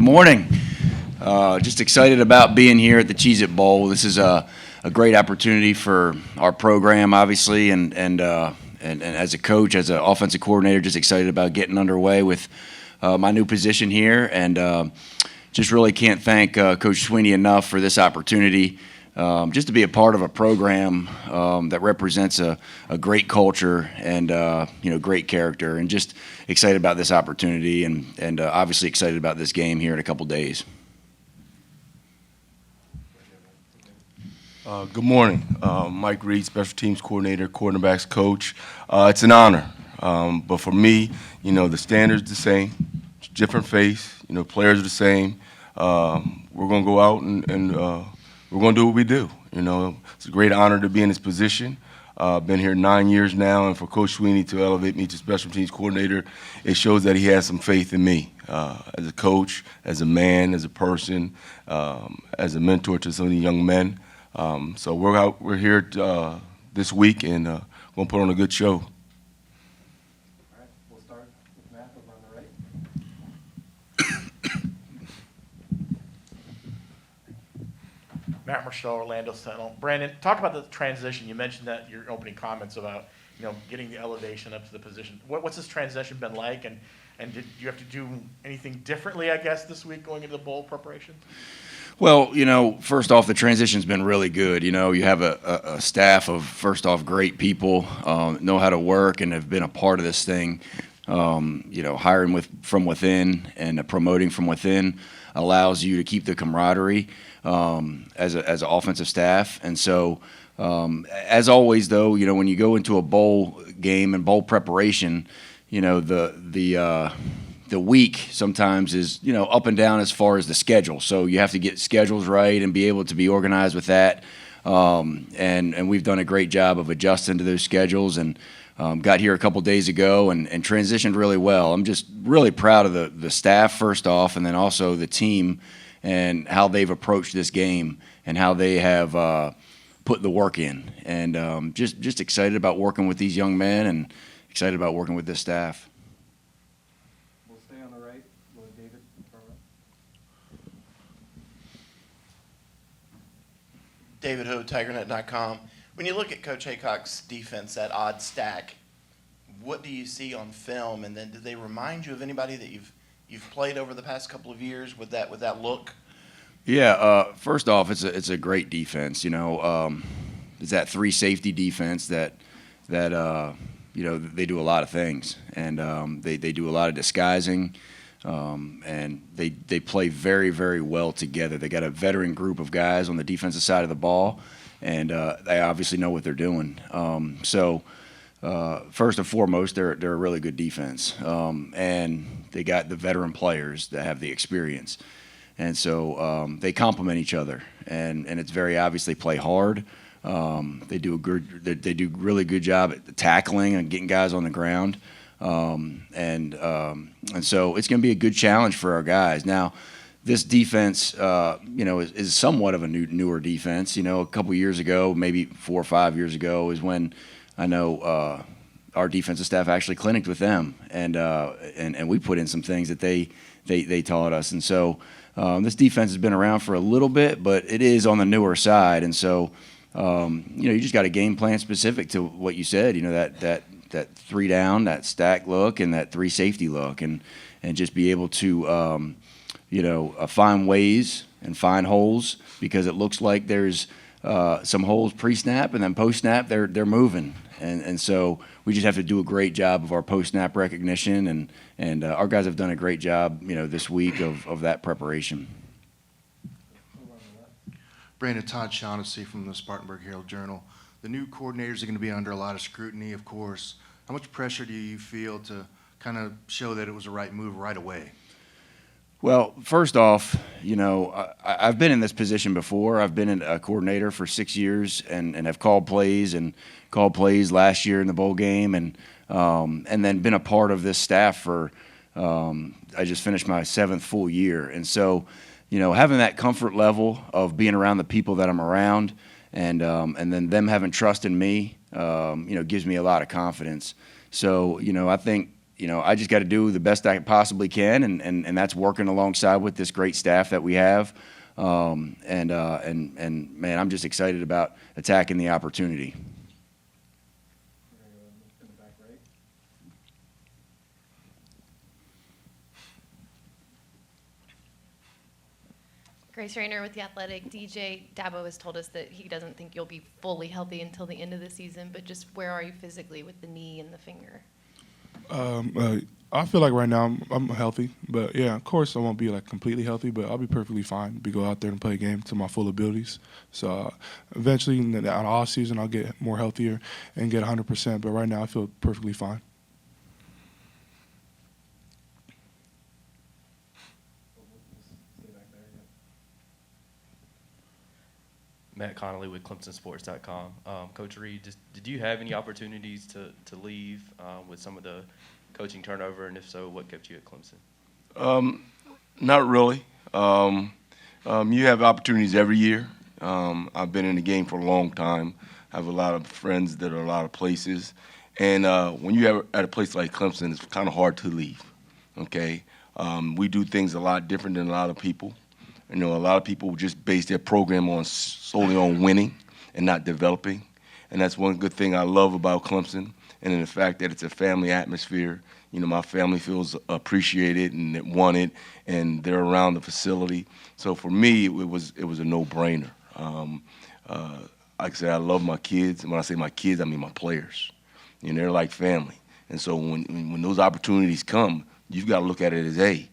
morning. Just excited about being here at the Cheez-It Bowl. This is a great opportunity for our program, obviously, and as a coach, as an offensive coordinator, just excited about getting underway with my new position here, and just really can't thank Coach Sweeney enough for this opportunity. Just to be a part of a program that represents a great culture and great character, and just excited about this opportunity, and obviously excited about this game here in a couple days. Good morning, Mike Reed, Special Teams Coordinator, Quarterbacks Coach. It's an honor, but for me, the standard's the same, it's a different face. Players are the same. We're going to go out and we're going to do what we do. It's a great honor to be in this position. I've been here 9 years now, and for Coach Sweeney to elevate me to Special Teams Coordinator, it shows that he has some faith in me as a coach, as a man, as a person, as a mentor to some of the young men. So we're here this week, and going to put on a good show. All right, we'll start with Matt over on the right. Matt Marshall, Orlando Sentinel. Brandon, talk about the transition. You mentioned that in your opening comments about getting the elevation up to the position. What's this transition been like, and did you have to do anything differently, I guess, this week going into the bowl preparation? Well, first off, the transition's been really good. You have a staff of, first off, great people, know how to work and have been a part of this thing. Hiring from within and promoting from within allows you to keep the camaraderie as an offensive staff. And so, as always, though, when you go into a bowl game and bowl preparation, the week sometimes is up and down as far as the schedule. So you have to get schedules right and be able to be organized with that. And we've done a great job of adjusting to those schedules, and got here a couple days ago and transitioned really well. I'm just really proud of the staff first off, and then also the team and how they've approached this game and how they have put the work in. And just excited about working with these young men and excited about working with this staff. We'll stay on the right. We'll have David in front of us. David Ho, TigerNet.com. When you look at Coach Haycock's defense, that odd stack, what do you see on film? And then do they remind you of anybody that you've played over the past couple of years with that look? Yeah, first off, it's a great defense. It's that three safety defense that they do a lot of things, and they do a lot of disguising, and they play very, very well together. They got a veteran group of guys on the defensive side of the ball, and they obviously know what they're doing. So first and foremost, they're a really good defense, and they got the veteran players that have the experience, and so they complement each other, and it's very obvious they play hard. They do really good job at tackling and getting guys on the ground, and so it's going to be a good challenge for our guys. Now, this defense, is somewhat of a newer defense. A couple years ago, maybe 4 or 5 years ago, is when I know our defensive staff actually clinicked with them, and we put in some things that they taught us. And so this defense has been around for a little bit, but it is on the newer side. And so you just got a game plan specific to what you said. That 3 down, that stack look, and that 3 safety look, and just be able to find ways and find holes, because it looks like there's some holes pre-snap, and then post-snap they're moving, and so we just have to do a great job of our post-snap recognition, and our guys have done a great job this week of that preparation. Brandon, Todd Shaughnessy from the Spartanburg Herald-Journal. The new coordinators are going to be under a lot of scrutiny, of course. How much pressure do you feel to kind of show that it was the right move right away? Well, first off, I've been in this position before. I've been a coordinator for 6 years and have called plays last year in the bowl game, and then been a part of this staff for I just finished my 7th full year. And so, having that comfort level of being around the people that I'm around, and then them having trust in me, gives me a lot of confidence. So, I think I just got to do the best I possibly can, and that's working alongside with this great staff that we have. And man, I'm just excited about attacking the opportunity. We're gonna go in the back right. Grace Rayner with The Athletic. DJ Dabo has told us that he doesn't think you'll be fully healthy until the end of the season, but just where are you physically with the knee and the finger? I feel like right now I'm healthy, but yeah, of course I won't be like completely healthy, but I'll be perfectly fine to go out there and play a game to my full abilities. So eventually in the off season I'll get more healthier and get 100%, but right now I feel perfectly fine. Stay back there, yeah. Matt Connolly with ClemsonSports.com. Coach Reed, did you have any opportunities to leave with some of the coaching turnover, and if so, what kept you at Clemson? Not really. You have opportunities every year. I've been in the game for a long time. I have a lot of friends that are a lot of places. And when you're at a place like Clemson, it's kind of hard to leave, okay? We do things a lot different than a lot of people. A lot of people just base their program solely on winning and not developing. And that's one good thing I love about Clemson, and in the fact that it's a family atmosphere. My family feels appreciated and wanted, and they're around the facility. So for me, it was a no-brainer. Like I said, I love my kids, and when I say my kids, I mean my players. They're like family. And so when those opportunities come, you've got to look at it as, hey,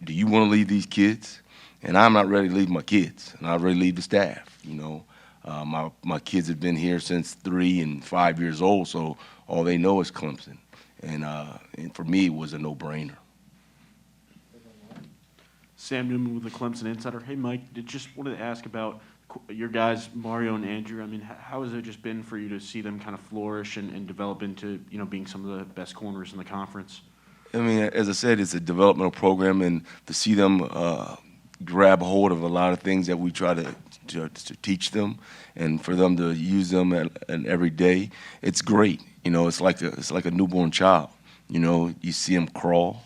do you want to leave these kids? And I'm not ready to leave my kids, and I'm ready to leave the staff. My kids have been here since 3 and 5 years old, so all they know is Clemson. And for me, it was a no-brainer. Sam Newman with the Clemson Insider. Hey, Mike, just wanted to ask about your guys, Mario and Andrew. I mean, how has it just been for you to see them kind of flourish and develop into, being some of the best corners in the conference? I mean, as I said, it's a developmental program, and to see them grab hold of a lot of things that we try to teach them, and for them to use them and every day, it's great. It's like a newborn child. You see them crawl,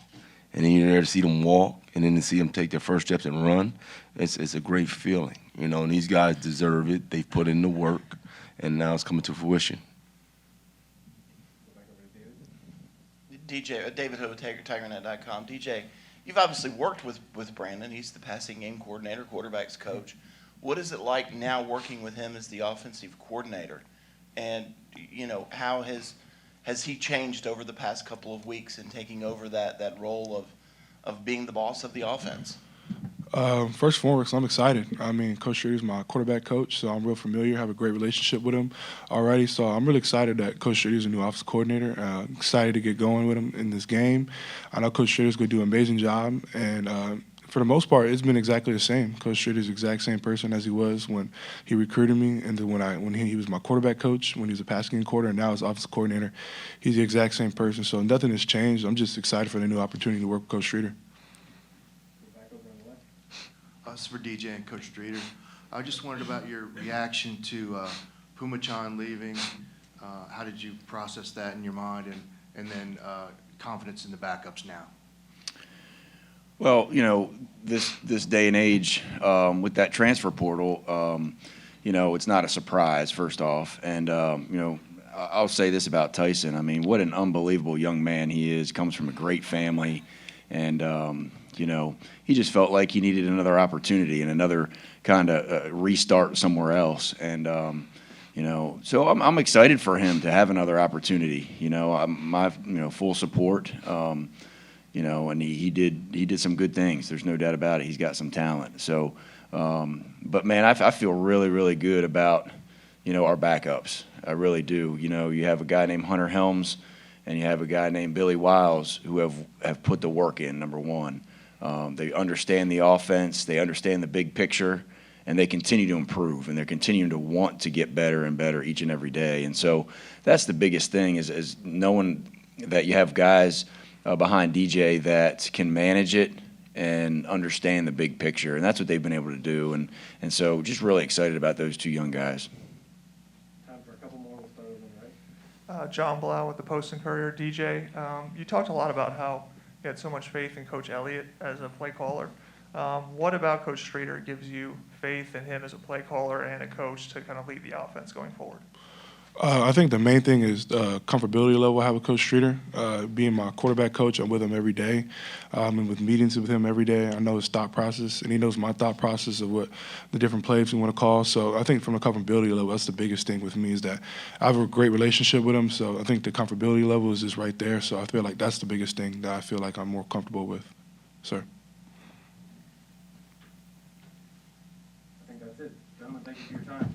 and then you're there to see them walk, and then to see them take their first steps and run. It's a great feeling. And these guys deserve it. They've put in the work, and now it's coming to fruition. Go back over to David. David Ho, TigerNet.com. DJ, you've obviously worked with Brandon. He's the passing game coordinator, quarterbacks coach. What is it like now working with him as the offensive coordinator? And, how has he changed over the past couple of weeks in taking over that role of being the boss of the offense? First and foremost, I'm excited. I mean, Coach Schrader is my quarterback coach, so I'm real familiar, have a great relationship with him already. So I'm really excited that Coach Schrader is a new offensive coordinator. Excited to get going with him in this game. I know Coach Schrader is going to do an amazing job, and for the most part, it's been exactly the same. Coach Schrader is the exact same person as he was when he recruited me, and then when he was my quarterback coach, when he was a passing game coordinator, and now he's offensive coordinator. He's the exact same person, so nothing has changed. I'm just excited for the new opportunity to work with Coach Schrader. Go back over on the left. This is for DJ and Coach Streeter. I just wondered about your reaction to Pumachan leaving. How did you process that in your mind, and then confidence in the backups now? Well, this day and age with that transfer portal, it's not a surprise, first off. And, I'll say this about Tyson. I mean, what an unbelievable young man he is, comes from a great family. And, he just felt like he needed another opportunity and another kind of restart somewhere else. And, so I'm excited for him to have another opportunity. My full support. And he did some good things. There's no doubt about it. He's got some talent. So, but man, I feel really, really good about, our backups. I really do. You have a guy named Hunter Helms, and you have a guy named Billy Wiles who have put the work in, number one. They understand the offense. They understand the big picture, and they continue to improve, and they're continuing to want to get better and better each and every day. And so that's the biggest thing is knowing that you have guys behind DJ that can manage it and understand the big picture, and that's what they've been able to do. And so just really excited about those two young guys. Time for a couple more. We'll start over on the John Blau with the Post and Courier. DJ, you talked a lot about how you had so much faith in Coach Elliott as a play caller. What about Coach Streeter gives you faith in him as a play caller and a coach to kind of lead the offense going forward? I think the main thing is the comfortability level I have with Coach Streeter. Being my quarterback coach, I'm with him every day. I'm with meetings with him every day. I know his thought process, and he knows my thought process of what the different plays we want to call. So I think from the comfortability level, that's the biggest thing with me is that I have a great relationship with him. So I think the comfortability level is just right there. So I feel like that's the biggest thing that I feel like I'm more comfortable with, sir. I think that's it. Gentlemen, thank you for your time.